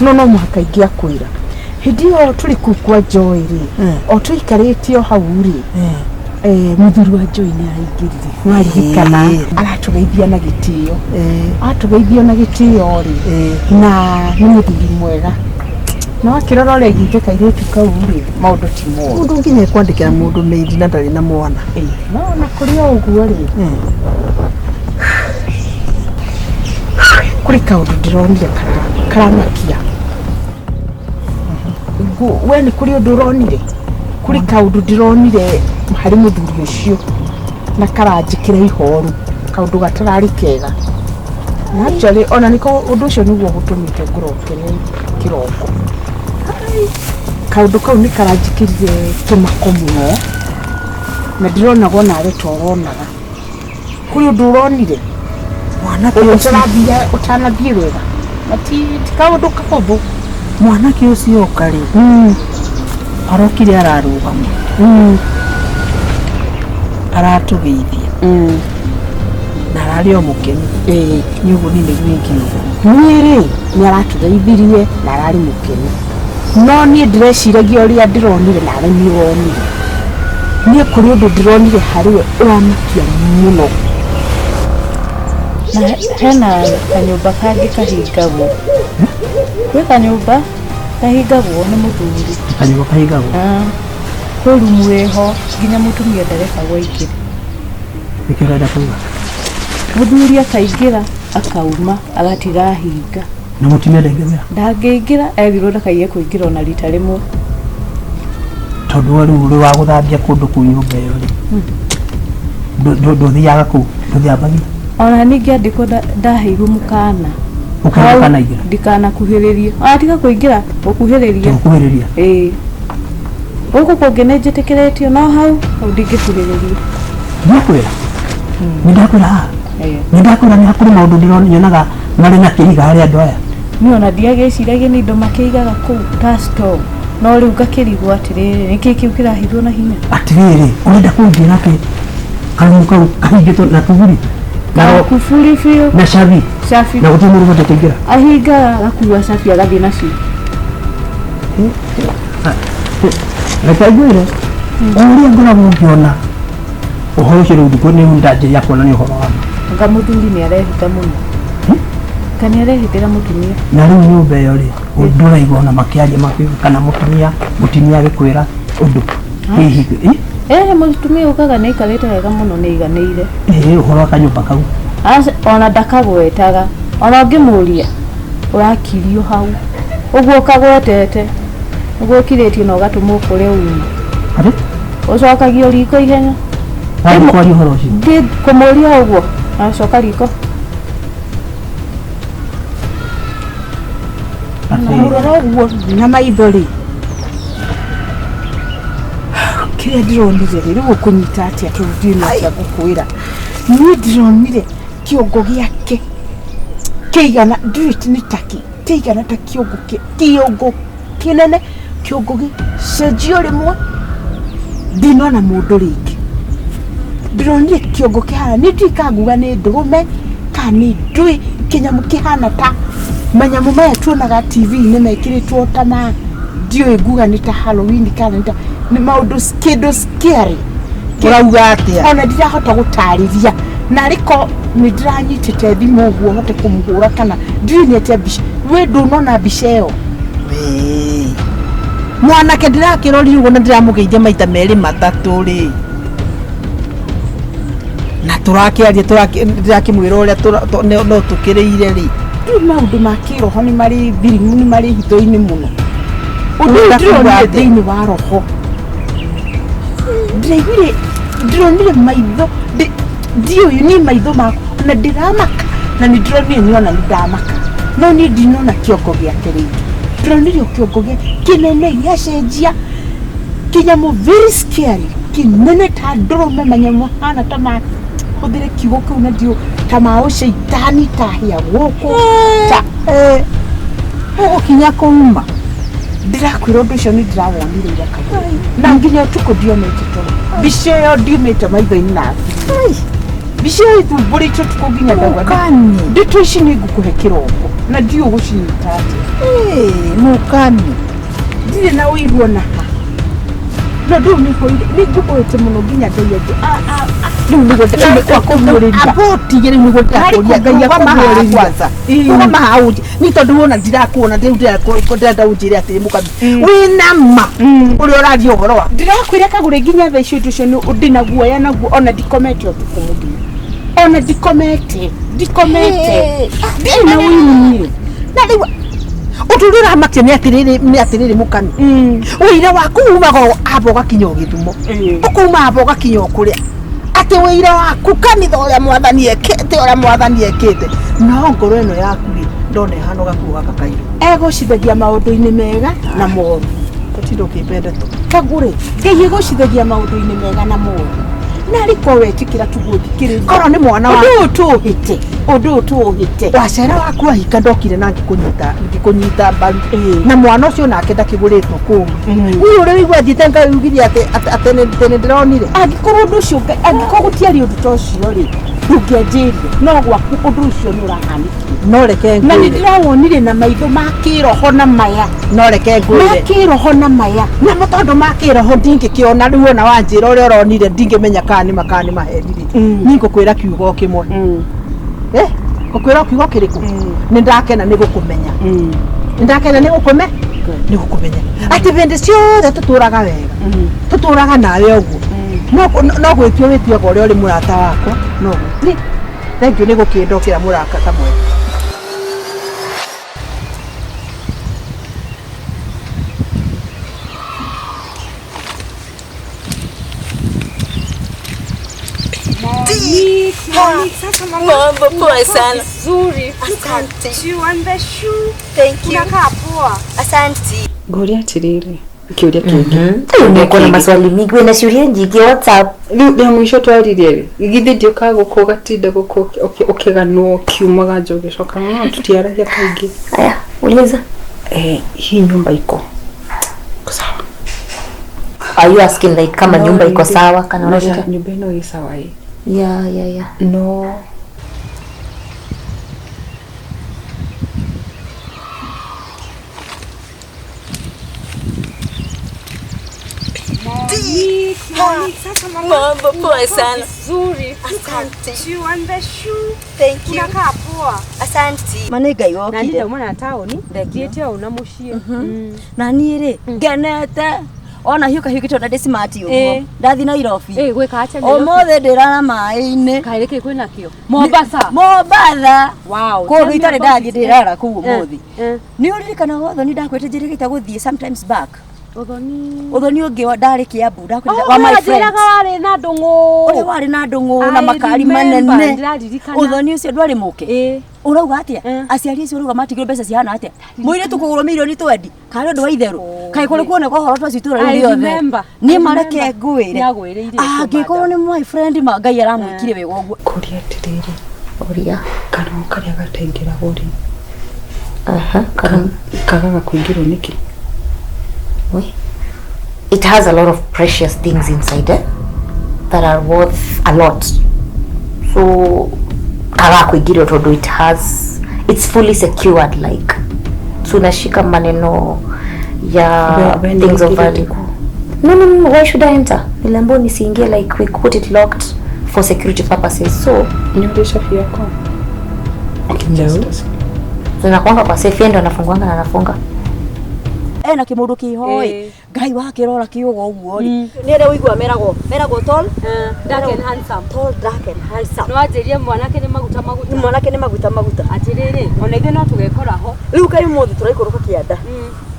no mũhaka ingĩakwĩra hĩndĩ ĩyo tũrĩ kũu kwa Joy-rĩ o tũikarĩte o hau-rĩ mũthuri wa Joy nĩ araingĩrire mwaririkana aratũgeithia na gĩtĩo atũgeithio na gĩtĩo-rĩ na nĩ mũthuri mwega no akĩrora ũrĩa aigĩte kairĩtu kau-rĩ maũndũ ti moru mũndũ nginya kwandĩkĩra mũndũ mail na ndarĩ na mwana no na kũrĩ o ũguo-rĩ kũrĩ kaũndũ ndĩronire karamakia we nĩ kũrĩ ũndũ ũronire kũrĩ kaũndũ ndĩronire harĩ mũthuri ũcio na karanjĩkĩra ihoru kaũndũ gatararĩ kega actually ona nĩko ũndũ ũcio nĩguo gũtũmĩte ngũrokere kĩroko kaũndũ kau nĩ karanjĩkĩrire kĩmako mũno na ndĩronagwo nawe ta ũronaga kũrĩ ũndũ ũronire mwanake ũtanathiĩ wega na ti kaũndũ kahũthũ mwanake ũcio okarĩ arokire ararũgama aratũgeithia na ararĩ o mũkeni nĩguo niĩ nĩguo ingiuga niĩ-rĩ nĩ aratũgeithirie na ararĩ mũkeni no niĩ ndĩreciragia ũrĩa ndĩronire nawe nĩ ũronire niĩ kũrĩ ũndũ ndĩronire harĩwe ũramakia mũno na hena kanyũmba kangĩ kahingagwo gwĩ kanyũmba kahingagwo nĩ mũthuri kanyũmba kahingagwo kwĩ rumu ĩho nginya mũtumia ndarekagwo aingĩre nĩkĩo ũrenda kuuga mũthuri akaingĩra akauma agatiga hinga na mũtumia ndangĩingĩra ethirwo ndakaige kũingĩra ona rita rĩmwe tondũ rĩu ũrĩ wa gũthambia kũndũ kũu nyũmba ĩyo-rĩ ndũthiaga kũu ndũthiambagia ona ningĩ andĩkwo ndaheirwo mũkana ũkanaingĩra ndikanakuhĩrĩrie ona tiga kũingĩra ũkuhĩrĩria gũkũ kũngĩ nĩ njĩtĩkĩrĩtio no hau ndingĩkuhĩrĩria ndakwĩra nĩndakwĩra nĩ hakũrĩ maũndũ ndĩronyonaga marĩ na kĩhiga harĩ andũ aya niĩ ona ndiagĩciragia nĩ indo makĩigaga kũu ta store no rĩu ngakĩrigwo atĩrĩrĩ nĩkĩ kĩu kĩrahithwo na hinya atĩrĩrĩ ũrenda kũnjĩra atĩ kanyamũ kau kahingĩtwo na kũburi kũburi biũ na cabi na gũtirĩ mũndũ ũbatiĩ kũingĩra ahingaga agakuua cabi agathiĩ nacio reke ngwĩre ũrĩa ngoragwo ngĩona ũhoro ũcio rĩu nĩ ndanjĩria kuona nĩ ũhoro wa ma anga mũthuri nĩ arehitha mũno kana arehithĩra mũtumia na rĩu nyũmba ĩyo-rĩ ndũraigua ona makĩaria makiuga kana mũtumia agĩkwĩra ũndũ hihi mũtumia ũkaga nĩ aikarĩte wega mũno nĩ aiganĩire ũhoro wa kanyũmba kau ona ndakagwetaga ona ũngĩmũria ũrakirio hau ũguo ũkagwetete ũguo ũkirĩtio na ũgatũmwo kũrĩa uma ũcokagio riko ihenya kwaria ũhoro ũcio ndĩ kũmũria ũguo acoka riko ũrora ũguo na maitho-rĩ kĩrĩa ndĩronire rĩu ũkũnyita atĩa tũrutini atĩa gũkwĩra niĩ ndĩronire kĩongo gĩake kĩigana ndũĩti nĩ taki kĩigana ta kĩongo kĩnene kĩongo gĩcenjio rĩmwe ndinona mũndũ rĩngĩ ndĩronire kĩongo kĩhana nĩ ndikaguga nĩ ndũrũme kana nĩ ndũĩ kĩnyamũ kĩhana ta manyamũ maya tuonaga TV-inĩ mekĩrĩtwo ta ma ndiũĩ nguga nĩ ta Halloween kana nĩ maũndũ kĩndũ scary ũrauga atĩa ona ndirahota gũtarĩria na ariko nĩ ndĩranyitĩte thimũ ũguo hote kũmũhũra kana ndiũĩ nĩ atĩa mbica we ndũnona mbica ĩyo mwanake ndĩrakĩrori ũguo na ndĩramũgeithia maita merĩ matatũ-rĩ na tũrakĩaria ndĩrakĩmwĩra ũrĩa no tũkĩrĩire-rĩ maũndũ ma kĩroho nĩ marĩ thirimu nĩ marĩ hitho-inĩ mũno ũndũ ndĩronire thĩinĩ wa roho ndĩronire maitho ndiũĩ nĩ maitho makwa na ndĩramaka na nĩ ndĩronire nĩ ona nĩ ndamaka no niĩ ndinona kĩongo gĩake rĩngĩ ndĩronire kĩongo gĩake kĩnene gĩacenjia kĩnyamũ very scary kinene ta ndũrũme manyamũ hana ta ma hũthĩre kiugo kĩu na ndio ta ma ũceitani ta hĩa gũkũ ta ũgũkinya kũuma ndĩrakwĩra ũndũ ũcio nĩ ndĩrawonire ira Kagure na nginya ũtukũ ndiomete toro mbica ĩyo ndiumĩte maitho-inĩ na mbica ĩyo ithumbũrĩte ũtukũ nginya ndauga ndeto ici nĩ ngũkũhe kĩroko na ndiũ gũcinyita atĩa mũkani ndirĩ na ũiru ona ha no ndũu nĩ ngũkũhĩte mũno nginya ndauga rĩu nĩguo ndĩrakũmũrĩria abotigĩre nĩguo ndĩrakũria ngai akũmũrĩria ũgamaha ũnji nĩ tondũ wona ndirakuona rĩu ndĩrenda ũnjĩre atĩrĩ mũkami wĩna ma ũrĩa ũraria ũhoro wa ndĩrakwĩra Kagure nginya thaa icio ũcio ndĩ na guoya naguo ona ndikomete ũtukũ mũthia ona ndikomete ndĩ na ũiru na rĩu ũtũrĩra makia nĩ atĩrĩrĩ mũkami wĩira waku umaga amba ũgakinya Gĩthumo ũkuma amba ũgakinya kũrĩa atĩ wĩira waku kanitha ũrĩa mwathani ekĩte no ngoro ĩno yaku ndona ĩhana gakuo gaka kairũ egũcithagia maũndũ-inĩ mega na moru tũtinda ũkĩmbende tu Kagure Ngai egũcithagia maũndũ-inĩ mega na moru na rĩko wetĩkĩra tũgũthikĩrĩria korwo nĩ mwana wa ũndũ ũtũhĩte wacera waku ahika ndokire na ngĩkũnyita mbaru na mwana ũcio nake ndakĩgũrĩtwo kũma niĩ ũrĩa wĩigua thiĩte Ngai ugirie atĩ nĩ ndĩronire angĩkorwo ũndũ ũcio angĩkorwo gũtiarĩ ũndũ ta ũcio-rĩ ndũngĩanjĩria no gwaku ũndũ ũcio nĩ ũrahanĩkire no reke ngwĩre na nĩ ndĩrawonire na maitho ma kĩroho na maya no reke ngwĩre ma kĩroho na maya na tondũ ma kĩroho ndingĩkĩona rĩu ona wanjĩra ũrĩa ũronire ndingĩmenya kana nĩ maherire niĩ ngũkwĩra kiugo kĩmwe ngũkwĩra kiugo kĩrĩkũ nĩ ndakena nĩ gũkũmenya atĩ hĩndĩ ciothe tũtũraga wega tũtũraga nawe ũguo no gwĩtio wĩtioga ũrĩa ũrĩ mũrata wakwa no thengiũ nĩ gũkĩndokĩra mũrata mwega Mambo poa sana. Nzuri. Asante. You want the shoe? Thank you. Unakaa poa. Asante. Ngoria atĩrĩrĩ kĩũria kĩngĩ Niko na maswali mingi na ciuria nyingĩ WhatsApp. Rĩu mwisho twaririe githĩ ndioka gũkũ gatinda gũkũ ũkĩganwo kiumaga njogecoka no tutiaragia kaingĩ. Aya, uliza. Hii nyumba iko sawa? Are you asking like kama nyumba iko sawa kana unataka nyumba ino iko sawa hii? Yeah. No. Mambo poa sana. Nzuri. Asante. You want the shoe? Thank you. Unakaa poa. Asante. Manega yo Na ndio mwana taoni. Ndiete una mushie. Na niĩ rĩ ngenete ona hiuka hiukite na smart uguo ndathi Nairobi gwika acha omothe ndirara mai-ini kaireke kwina kio Mombasa wow ko itare ndathi ndirara kuu umuthi ni uririkana wotho ni ndakwete njirigita guthie sometimes back uthoni ungi ndari Kiambu ndakwete wa my friends wari na ndungu na makari manene uthoni ucio ndwari muke urauga atia aciari icio urauga matigire mbeca cihana atia mwire tukugura milioni 20 kana ndu wa itheru kai kuri kuone ko horo twa citura riothe ni mareke ngwire angikorwo ni my friend ma Ngai aramwikire wega uguo kuria atiriri uria kana ukaria gataingira guri kana kagaga kuingirwo niki it has a lot of precious things inside that are worth a lot so kuingirwo tondu it's fully secured like tunashika maneno ya things of value. No, why should I enter? Nilambo nisiingie like we put it locked for security purposes. So ndio safi yako. Tunakwanga kwa safe ndo anafungwanga na anafunga. Na kimundu kihoi Ngai wake rora kiugo uguo ri ni ere uigwa meragwo tall dark and handsome no ajirie mwanake ni maguta atiriri ona ithe no tugekora ho riu kai muthi turaikoroka kianda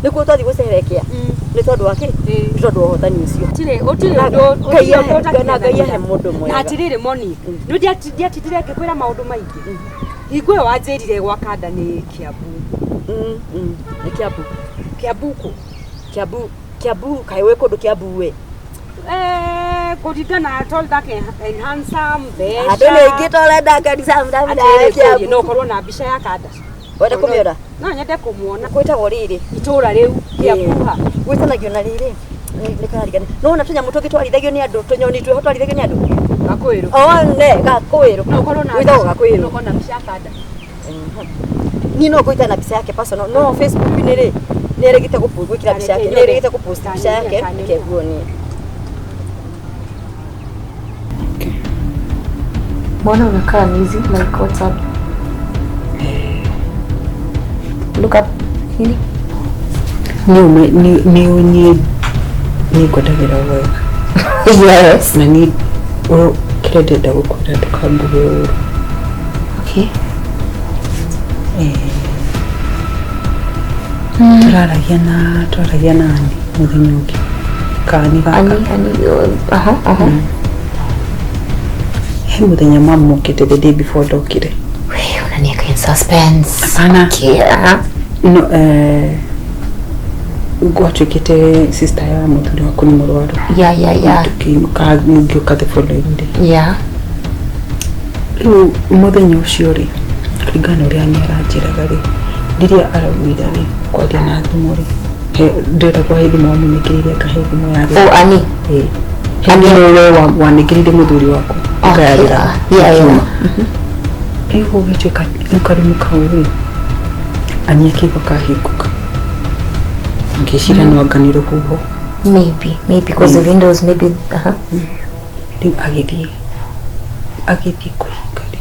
nikuo twathi gucerekea ni tondu wake ni tondu hotani ucio utire Ngai ahe mundu mwega atiriri moni ni ndiatitire kwira maundu maingi igwe wanjirire gwakanda ni Kiambu ni Kiambu kai we kundu Kiambu we kutigana told that and handsome besha. Adole get all that handsome that. No corona bisha ya kada. Wenda kumiora? No nyende kumuona. Kwita goriri. Itura riu kia kuha. Gwita na giona riri. Nikarigani. No na tunya mutoki twarithagio ni andu tunyoni twe twarithagio ni andu. Gakwiru. Oh ne gakwiru. No corona. Gwita gakwiru. No corona bisha kada. Ni no gwita na bisa yake personal. No Facebook ni ri. Nere gita kupost gwikira bisa yake. Nere gita kupost bisa yake. Keguoni. Mbona unakaa nizi like what's up? Look up. Ni kutagira wewe. Yes. Na ni credit da gukora tukagure. Okay. Turaragia nani muthenya ungi. Kani gaka. Aha. He muthenya mamukite the day before dokire. Wewe unaniweka in suspense. Hapana. Kia. No gwatwikite sister ya muthuri waku ni murwaru. Yeah. Tukimuka ngioka the following day. Yeah. Muthenya ucio ri kuringana uria nyaranjiraga ri ndiria arawira ri kwaria na thimuri ndira kwa hithi mwa munekirire kahithi mwa yari. Oh ani. Ani wewe wanekirire muthuri wako. Ukayarira. Yeah. Ego gitwika ukarimuka uri. Ani akiko kahikuka. Ngishira no aganiro huho. Maybe because the windows maybe Agithie kuhinga ri.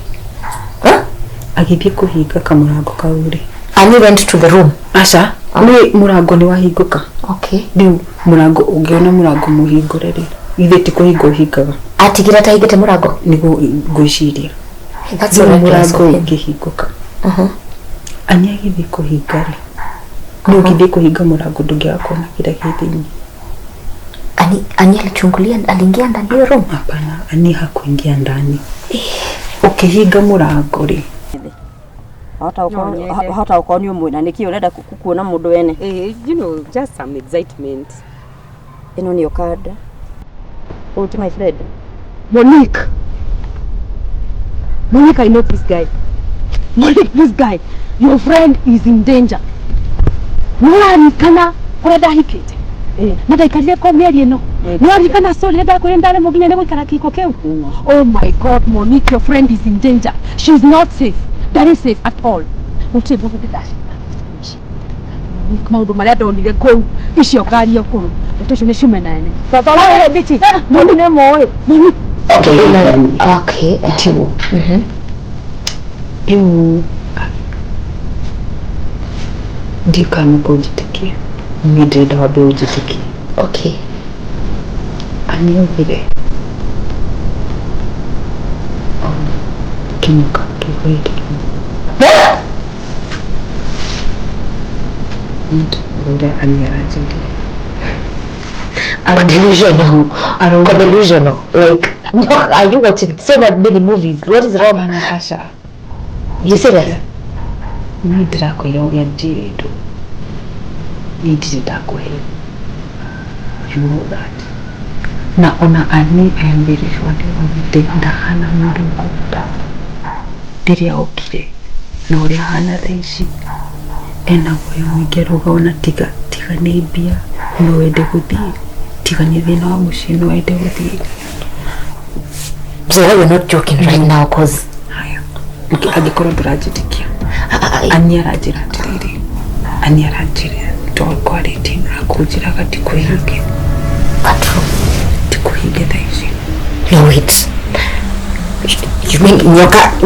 Agithie kuhinga kamurango kauri. Ani went to the room. Asha, ni murango ni wahinguka. Okay. Ni murango ungiona murango muhingure ri. Itheti kuhinga uhingaga. Atigira tahigete murango Nigo ngwiciria. That's Ni what murango ungihinguka. Ani agithie kuhinga ri. Ni ugithie kuhinga murango ndungiakona kira githini. Ani alichungulia aliingia ndani ya room? Hapana, ani hakuingia ndani. Ukihinga murango ri. Hata ukoni umwina niki urenda kuona mundu wene. You know, just some excitement. Ino ni okada. Oh, to my friend. Monique, I know this guy. Monique, this guy, your friend is in danger. Kana kurenda hikite. Nadaikaria kwa mieri ino. Kana so nenda kwenda ndale muginya nego ikara kiko keu. Oh my God, Monique, your friend is in danger. She's not safe. That is safe at all. Uche bobo bidashi. Maundu maria ndonire kuu icio ngari yo kuru. Tucio ni shume nene. Baba wewe biti. Mundu ne moe. Okay. Tiwo. Iu ndika mukujitikia. Ndida wabe ujitikia. Okay. Ani ubire. Kimuka kiwede. I'm delusional. Like, are you watching so many movies? What is wrong? Natasha. You serious? Ni drako ya jido. Ni drako he. You know that. Na ona ani ambirishwa ndi ndahana mundu kuta. Ndiria okire. Na uria hana thaici. Ena goyo mwingeruga ona tiga ni bia no wende guthie tiga ni thina wa mucii no wende guthie. So you're not joking right now cause agikorwo ndurajitikia ani aranjira atiriri ani aranjira tokwarite akunjiraga tikuhinge thaici. No wait. You mean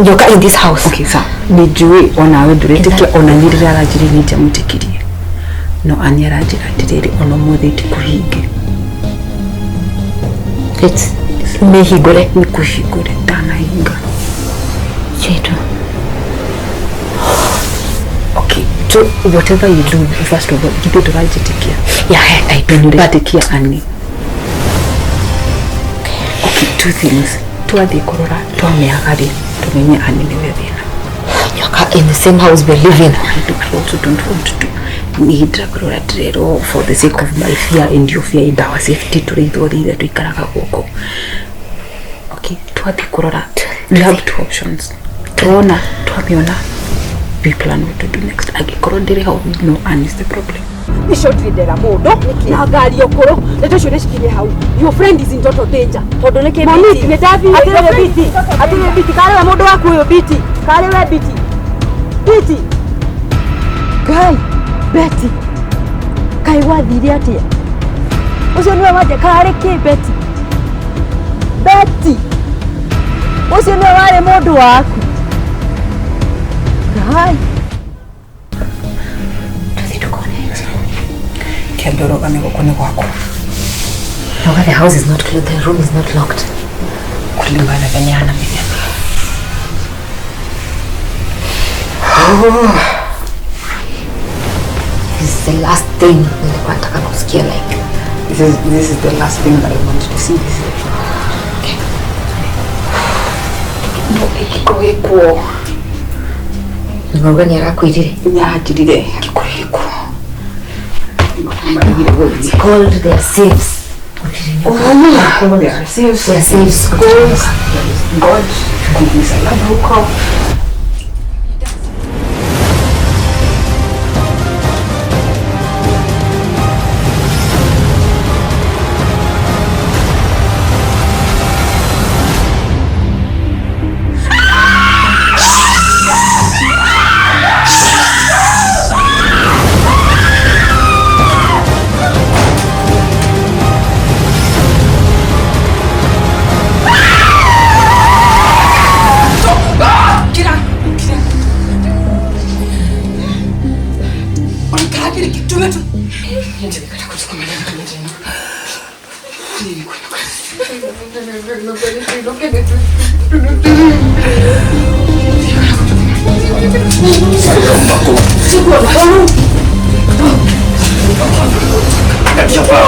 nyoka in this house? Okay, so nijui onawe nduretikia ona nyirira aranjira ni jamutikirie no ani aranjira atiriri ono mothe tikuhinge. It's mehigure ni kuhigure ndanahinga chetu. Okay, so whatever you do, first of all, give it to rajitikia. Yeah, I do. Rajitikia ani. Okay, two things. Tuathi korora, tuameagari, tumenye ani niwe thina. Nyoka in the same house we live in. I also don't want to ni ndakurora ndrero for the sake of my fear and your fear and our safety turithorire tuikaraga guko. Okay, twathi kurora. We have two options. Tuona, twamiona. We plan what to do next. Agikorwo ndire how we know and is the problem. Isho ndira mundo na ngari okoro leto shule shikinya hau. Your friend is in total danger. Tondo neke biti ne Davi atire biti kale mundo waku yo biti kale we biti Guy Betty kai wathiri atia ucio niwe waje kale ki Betty ucio niwe wale mundu waku Guy Kiambero kame gukone gwako. No, the house is not closed, the room is not locked. Kulingana venyana mimi. This is the last thing nilikuwa nataka kusikia like. This is the last thing that I want to see. Okay. No, Kihiko. Ngoma nyarakwirire. Nyahajirire Kihiko. It's called their safes. Oh, their safes. Their safe schools. God, this is a love. Siapa?